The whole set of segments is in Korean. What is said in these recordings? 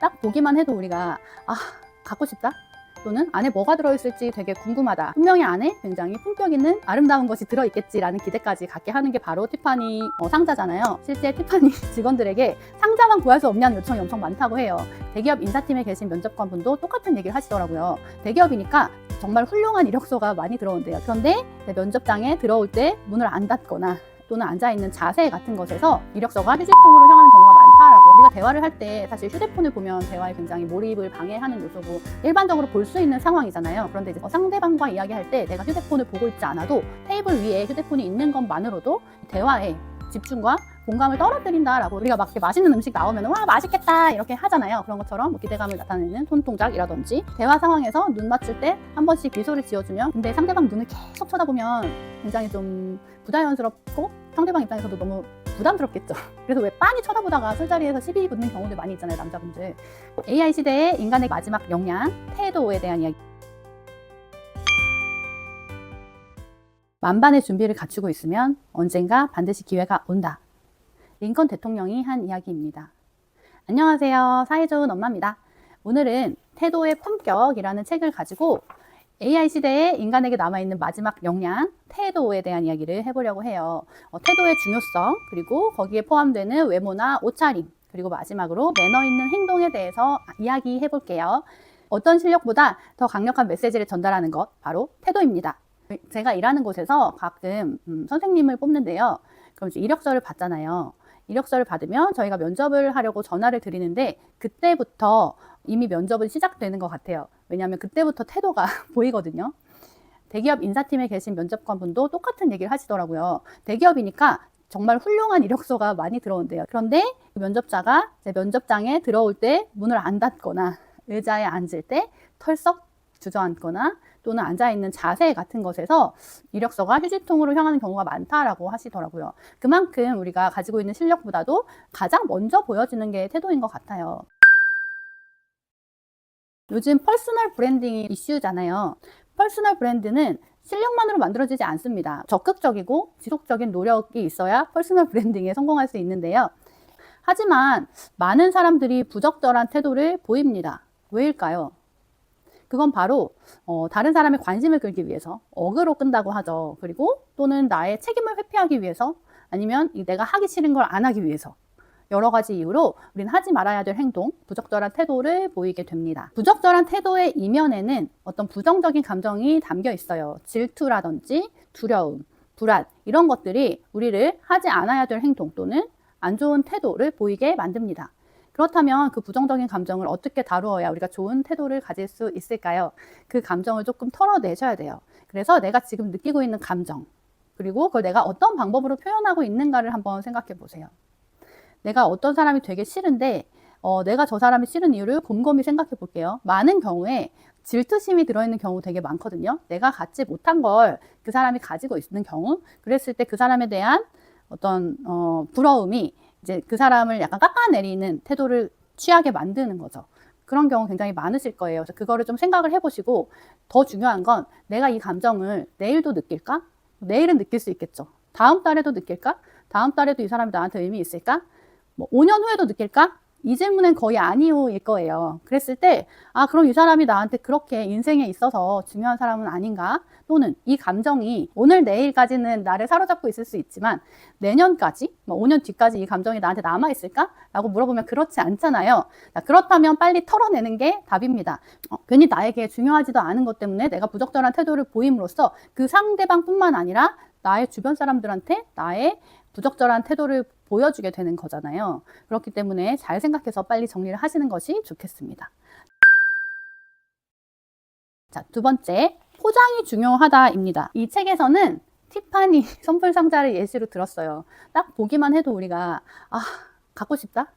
딱 보기만 해도 우리가 갖고 싶다? 또는 안에 뭐가 들어있을지 되게 궁금하다. 분명히 안에 굉장히 품격 있는 아름다운 것이 들어있겠지라는 기대까지 갖게 하는 게 바로 티파니 상자잖아요. 실제 티파니 직원들에게 상자만 구할 수 없냐는 요청이 엄청 많다고 해요. 대기업 인사팀에 계신 면접관분도 똑같은 얘기를 하시더라고요. 대기업이니까 정말 훌륭한 이력서가 많이 들어온대요. 그런데 면접장에 들어올 때 문을 안 닫거나 또는 앉아있는 자세 같은 것에서 이력서가 휴지통으로 향하는 경우가 많다라고. 우리가 대화를 할 때 사실 휴대폰을 보면 대화에 굉장히 몰입을 방해하는 요소고 일반적으로 볼 수 있는 상황이잖아요. 그런데 이제 상대방과 이야기할 때 내가 휴대폰을 보고 있지 않아도 테이블 위에 휴대폰이 있는 것만으로도 대화에 집중과 공감을 떨어뜨린다라고. 우리가 막 이렇게 맛있는 음식 나오면 와 맛있겠다 이렇게 하잖아요. 그런 것처럼 기대감을 나타내는 손동작이라든지 대화 상황에서 눈 맞출 때 한 번씩 미소를 지어주면, 근데 상대방 눈을 계속 쳐다보면 굉장히 좀 부자연스럽고 상대방 입장에서도 너무 부담스럽겠죠. 그래서 왜 빤히 쳐다보다가 술자리에서 시비 붙는 경우들 많이 있잖아요, 남자분들. AI 시대의 인간의 마지막 역량, 태도에 대한 이야기. 만반의 준비를 갖추고 있으면 언젠가 반드시 기회가 온다. 링컨 대통령이 한 이야기입니다. 안녕하세요. 사이 좋은 엄마입니다. 오늘은 태도의 품격이라는 책을 가지고 AI 시대에 인간에게 남아있는 마지막 역량, 태도에 대한 이야기를 해보려고 해요. 태도의 중요성, 그리고 거기에 포함되는 외모나 옷차림, 그리고 마지막으로 매너 있는 행동에 대해서 이야기해 볼게요. 어떤 실력보다 더 강력한 메시지를 전달하는 것, 바로 태도입니다. 제가 일하는 곳에서 가끔 선생님을 뽑는데요. 그럼 이제 이력서를 받잖아요. 이력서를 받으면 저희가 면접을 하려고 전화를 드리는데 그때부터 이미 면접은 시작되는 것 같아요. 왜냐하면 그때부터 태도가 보이거든요. 대기업 인사팀에 계신 면접관분도 똑같은 얘기를 하시더라고요. 대기업이니까 정말 훌륭한 이력서가 많이 들어온대요. 그런데 면접자가 이제 면접장에 들어올 때 문을 안 닫거나 의자에 앉을 때 털썩 주저앉거나 또는 앉아있는 자세 같은 것에서 이력서가 휴지통으로 향하는 경우가 많다라고 하시더라고요. 그만큼 우리가 가지고 있는 실력보다도 가장 먼저 보여지는 게 태도인 것 같아요. 요즘 퍼스널 브랜딩이 이슈잖아요. 퍼스널 브랜드는 실력만으로 만들어지지 않습니다. 적극적이고 지속적인 노력이 있어야 퍼스널 브랜딩에 성공할 수 있는데요. 하지만 많은 사람들이 부적절한 태도를 보입니다. 왜일까요? 그건 바로 다른 사람의 관심을 끌기 위해서, 어그로 끈다고 하죠. 그리고 또는 나의 책임을 회피하기 위해서, 아니면 내가 하기 싫은 걸 안 하기 위해서, 여러 가지 이유로 우리는 하지 말아야 될 행동, 부적절한 태도를 보이게 됩니다. 부적절한 태도의 이면에는 어떤 부정적인 감정이 담겨 있어요. 질투라든지 두려움, 불안, 이런 것들이 우리를 하지 않아야 될 행동 또는 안 좋은 태도를 보이게 만듭니다. 그렇다면 그 부정적인 감정을 어떻게 다루어야 우리가 좋은 태도를 가질 수 있을까요? 그 감정을 조금 털어내셔야 돼요. 그래서 내가 지금 느끼고 있는 감정, 그리고 그걸 내가 어떤 방법으로 표현하고 있는가를 한번 생각해 보세요. 내가 어떤 사람이 되게 싫은데 내가 저 사람이 싫은 이유를 곰곰이 생각해 볼게요. 많은 경우에 질투심이 들어있는 경우 되게 많거든요. 내가 갖지 못한 걸 그 사람이 가지고 있는 경우, 그랬을 때 그 사람에 대한 어떤 부러움이 이제 그 사람을 약간 깎아내리는 태도를 취하게 만드는 거죠. 그런 경우 굉장히 많으실 거예요. 그래서 그거를 좀 생각을 해보시고, 더 중요한 건 내가 이 감정을 내일도 느낄까? 내일은 느낄 수 있겠죠. 다음 달에도 느낄까? 다음 달에도 이 사람이 나한테 의미 있을까? 5년 후에도 느낄까? 이 질문은 거의 아니오일 거예요. 그랬을 때 그럼 이 사람이 나한테 그렇게 인생에 있어서 중요한 사람은 아닌가? 또는 이 감정이 오늘 내일까지는 나를 사로잡고 있을 수 있지만 내년까지, 5년 뒤까지 이 감정이 나한테 남아있을까? 라고 물어보면 그렇지 않잖아요. 그렇다면 빨리 털어내는 게 답입니다. 괜히 나에게 중요하지도 않은 것 때문에 내가 부적절한 태도를 보임으로써 그 상대방뿐만 아니라 나의 주변 사람들한테 나의 부적절한 태도를 보여주게 되는 거잖아요. 그렇기 때문에 잘 생각해서 빨리 정리를 하시는 것이 좋겠습니다. 자, 두 번째, 포장이 중요하다입니다. 이 책에서는 티파니 선물 상자를 예시로 들었어요. 딱 보기만 해도 우리가 갖고 싶다?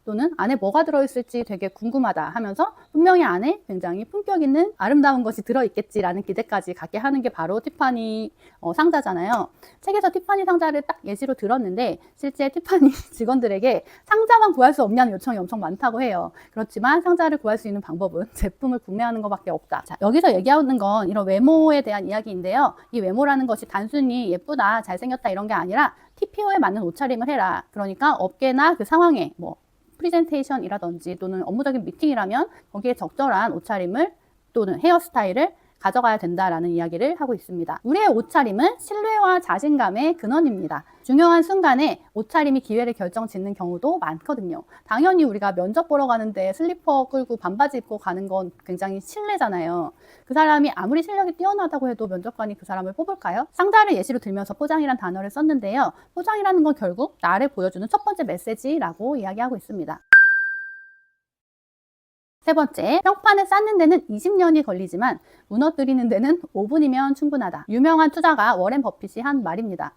또는 안에 뭐가 들어있을지 되게 궁금하다 하면서 분명히 안에 굉장히 품격 있는 아름다운 것이 들어있겠지라는 기대까지 갖게 하는 게 바로 티파니 상자잖아요. 책에서 티파니 상자를 딱 예시로 들었는데 실제 티파니 직원들에게 상자만 구할 수 없냐는 요청이 엄청 많다고 해요. 그렇지만 상자를 구할 수 있는 방법은 제품을 구매하는 것밖에 없다. 자, 여기서 얘기하는 건 이런 외모에 대한 이야기인데요. 이 외모라는 것이 단순히 예쁘다, 잘생겼다 이런 게 아니라 TPO에 맞는 옷차림을 해라. 그러니까 업계나 그 상황에 프레젠테이션이라든지 또는 업무적인 미팅이라면 거기에 적절한 옷차림을 또는 헤어스타일을 가져가야 된다라는 이야기를 하고 있습니다. 우리의 옷차림은 신뢰와 자신감의 근원입니다. 중요한 순간에 옷차림이 기회를 결정짓는 경우도 많거든요. 당연히 우리가 면접 보러 가는데 슬리퍼 끌고 반바지 입고 가는 건 굉장히 실례잖아요. 그 사람이 아무리 실력이 뛰어나다고 해도 면접관이 그 사람을 뽑을까요? 상자를 예시로 들면서 포장이란 단어를 썼는데요. 포장이라는 건 결국 나를 보여주는 첫 번째 메시지라고 이야기하고 있습니다. 세 번째, 평판을 쌓는 데는 20년이 걸리지만 무너뜨리는 데는 5분이면 충분하다. 유명한 투자가 워렌 버핏이 한 말입니다.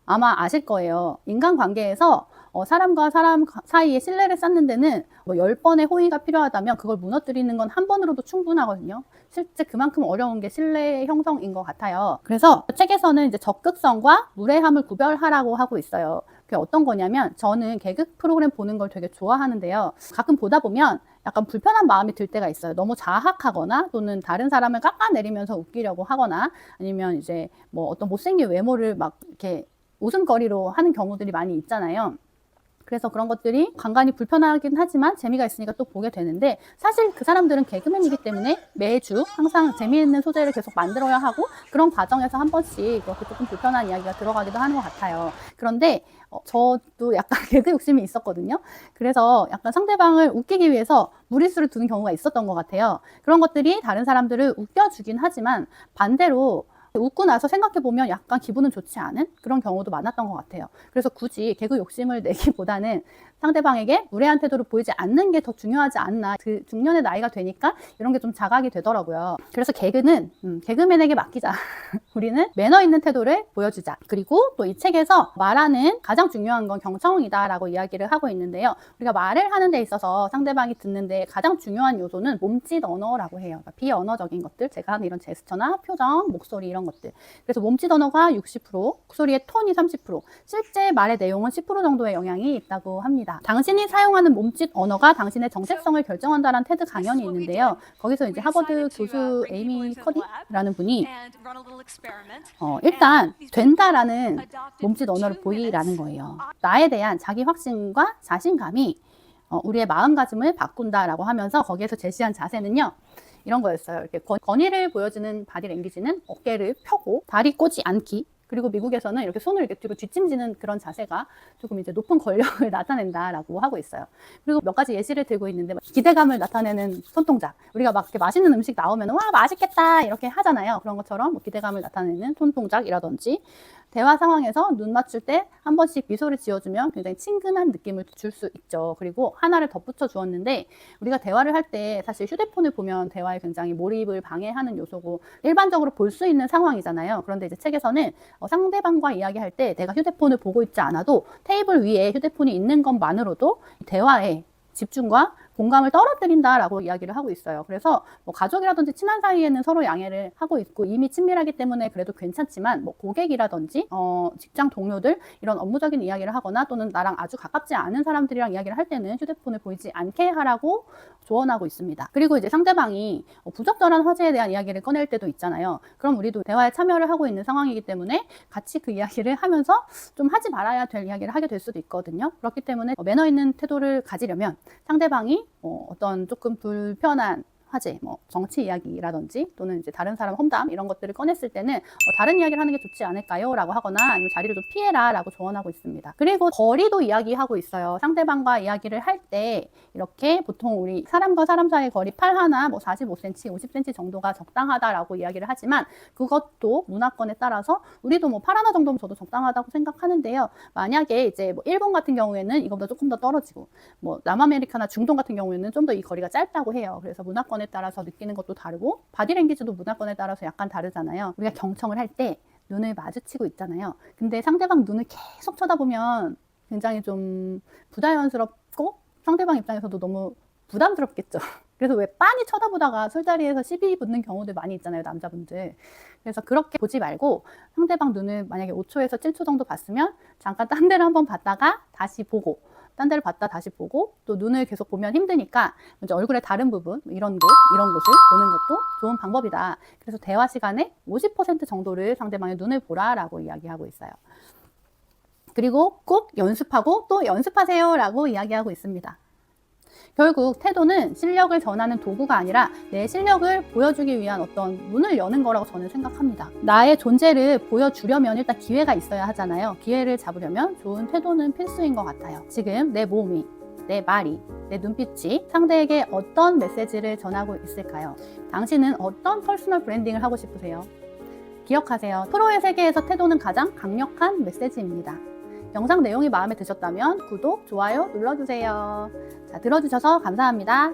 아마 아실 거예요. 인간관계에서 사람과 사람 사이에 신뢰를 쌓는 데는 10번의 호의가 필요하다면 그걸 무너뜨리는 건 한 번으로도 충분하거든요. 실제 그만큼 어려운 게 신뢰 형성인 것 같아요. 그래서 책에서는 이제 적극성과 무례함을 구별하라고 하고 있어요. 그게 어떤 거냐면 저는 개그 프로그램 보는 걸 되게 좋아하는데요. 가끔 보다 보면 약간 불편한 마음이 들 때가 있어요. 너무 자학하거나 또는 다른 사람을 깎아내리면서 웃기려고 하거나 아니면 이제 뭐 어떤 못생긴 외모를 막 이렇게 웃음거리로 하는 경우들이 많이 있잖아요. 그래서 그런 것들이 간간히 불편하긴 하지만 재미가 있으니까 또 보게 되는데 사실 그 사람들은 개그맨이기 때문에 매주 항상 재미있는 소재를 계속 만들어야 하고 그런 과정에서 한 번씩 그렇게 조금 불편한 이야기가 들어가기도 하는 것 같아요. 그런데 저도 약간 개그 욕심이 있었거든요. 그래서 약간 상대방을 웃기기 위해서 무리수를 두는 경우가 있었던 것 같아요. 그런 것들이 다른 사람들을 웃겨주긴 하지만 반대로 웃고 나서 생각해보면 약간 기분은 좋지 않은 그런 경우도 많았던 것 같아요. 그래서 굳이 개그 욕심을 내기보다는 상대방에게 무례한 태도를 보이지 않는 게 더 중요하지 않나. 그 중년의 나이가 되니까 이런 게 좀 자각이 되더라고요. 그래서 개그는 개그맨에게 맡기자. 우리는 매너 있는 태도를 보여주자. 그리고 또 이 책에서 말하는 가장 중요한 건 경청이다라고 이야기를 하고 있는데요. 우리가 말을 하는 데 있어서 상대방이 듣는데 가장 중요한 요소는 몸짓 언어라고 해요. 그러니까 비언어적인 것들, 제가 하는 이런 제스처나 표정, 목소리 이런 것들. 그래서 몸짓 언어가 60%, 목소리의 톤이 30%, 실제 말의 내용은 10% 정도의 영향이 있다고 합니다. 당신이 사용하는 몸짓 언어가 당신의 정체성을 결정한다는 테드 강연이 있는데요. 거기서 이제 하버드 교수 에이미 커디라는 분이 일단 된다라는 몸짓 언어를 보이라는 거예요. 나에 대한 자기 확신과 자신감이 우리의 마음가짐을 바꾼다라고 하면서 거기에서 제시한 자세는요. 이런 거였어요. 이렇게 권위를 보여주는 바디 랭귀지는 어깨를 펴고 다리 꼬지 않기. 그리고 미국에서는 이렇게 손을 이렇게 뒤로 뒷짐지는 그런 자세가 조금 이제 높은 권력을 나타낸다라고 하고 있어요. 그리고 몇 가지 예시를 들고 있는데 기대감을 나타내는 손동작. 우리가 막 이렇게 맛있는 음식 나오면 와 맛있겠다 이렇게 하잖아요. 그런 것처럼 뭐 기대감을 나타내는 손동작이라든지 대화 상황에서 눈 맞출 때 한 번씩 미소를 지어주면 굉장히 친근한 느낌을 줄 수 있죠. 그리고 하나를 덧붙여 주었는데 우리가 대화를 할 때 사실 휴대폰을 보면 대화에 굉장히 몰입을 방해하는 요소고 일반적으로 볼 수 있는 상황이잖아요. 그런데 이제 책에서는 상대방과 이야기할 때 내가 휴대폰을 보고 있지 않아도 테이블 위에 휴대폰이 있는 것만으로도 대화에 집중과 공감을 떨어뜨린다라고 이야기를 하고 있어요. 그래서 뭐 가족이라든지 친한 사이에는 서로 양해를 하고 있고 이미 친밀하기 때문에 그래도 괜찮지만 뭐 고객이라든지 직장 동료들 이런 업무적인 이야기를 하거나 또는 나랑 아주 가깝지 않은 사람들이랑 이야기를 할 때는 휴대폰을 보이지 않게 하라고 조언하고 있습니다. 그리고 이제 상대방이 부적절한 화제에 대한 이야기를 꺼낼 때도 있잖아요. 그럼 우리도 대화에 참여를 하고 있는 상황이기 때문에 같이 그 이야기를 하면서 좀 하지 말아야 될 이야기를 하게 될 수도 있거든요. 그렇기 때문에 매너 있는 태도를 가지려면 상대방이 어떤 조금 불편한 화제, 뭐 정치 이야기라든지 또는 이제 다른 사람 험담 이런 것들을 꺼냈을 때는 다른 이야기를 하는 게 좋지 않을까요? 라고 하거나 아니면 자리를 좀 피해라 라고 조언하고 있습니다. 그리고 거리도 이야기하고 있어요. 상대방과 이야기를 할 때 이렇게 보통 우리 사람과 사람 사이의 거리 8하나 뭐 45cm, 50cm 정도가 적당하다라고 이야기를 하지만 그것도 문화권에 따라서 우리도 뭐 8하나 정도면 저도 적당하다고 생각하는데요. 만약에 이제 뭐 일본 같은 경우에는 이거보다 조금 더 떨어지고 뭐 남아메리카나 중동 같은 경우에는 좀 더 이 거리가 짧다고 해요. 그래서 문화권에 따라서 느끼는 것도 다르고 바디랭귀지도 문화권에 따라서 약간 다르잖아요. 우리가 경청을 할 때 눈을 마주치고 있잖아요. 근데 상대방 눈을 계속 쳐다보면 굉장히 좀 부자연스럽고 상대방 입장에서도 너무 부담스럽겠죠. 그래서 왜 빤히 쳐다보다가 술자리에서 시비 붙는 경우들 많이 있잖아요, 남자분들. 그래서 그렇게 보지 말고 상대방 눈을 만약에 5초에서 7초 정도 봤으면 잠깐 딴 데를 한번 봤다가 다시 보고 딴 데를 봤다 다시 보고 또 눈을 계속 보면 힘드니까 이제 얼굴의 다른 부분 이런 곳을 보는 것도 좋은 방법이다. 그래서 대화 시간에 50% 정도를 상대방의 눈을 보라라고 이야기하고 있어요. 그리고 꼭 연습하고 또 연습하세요 라고 이야기하고 있습니다. 결국 태도는 실력을 전하는 도구가 아니라 내 실력을 보여주기 위한 어떤 문을 여는 거라고 저는 생각합니다. 나의 존재를 보여주려면 일단 기회가 있어야 하잖아요. 기회를 잡으려면 좋은 태도는 필수인 것 같아요. 지금 내 몸이, 내 말이, 내 눈빛이 상대에게 어떤 메시지를 전하고 있을까요? 당신은 어떤 퍼스널 브랜딩을 하고 싶으세요? 기억하세요. 프로의 세계에서 태도는 가장 강력한 메시지입니다. 영상 내용이 마음에 드셨다면 구독, 좋아요 눌러주세요. 자, 들어주셔서 감사합니다.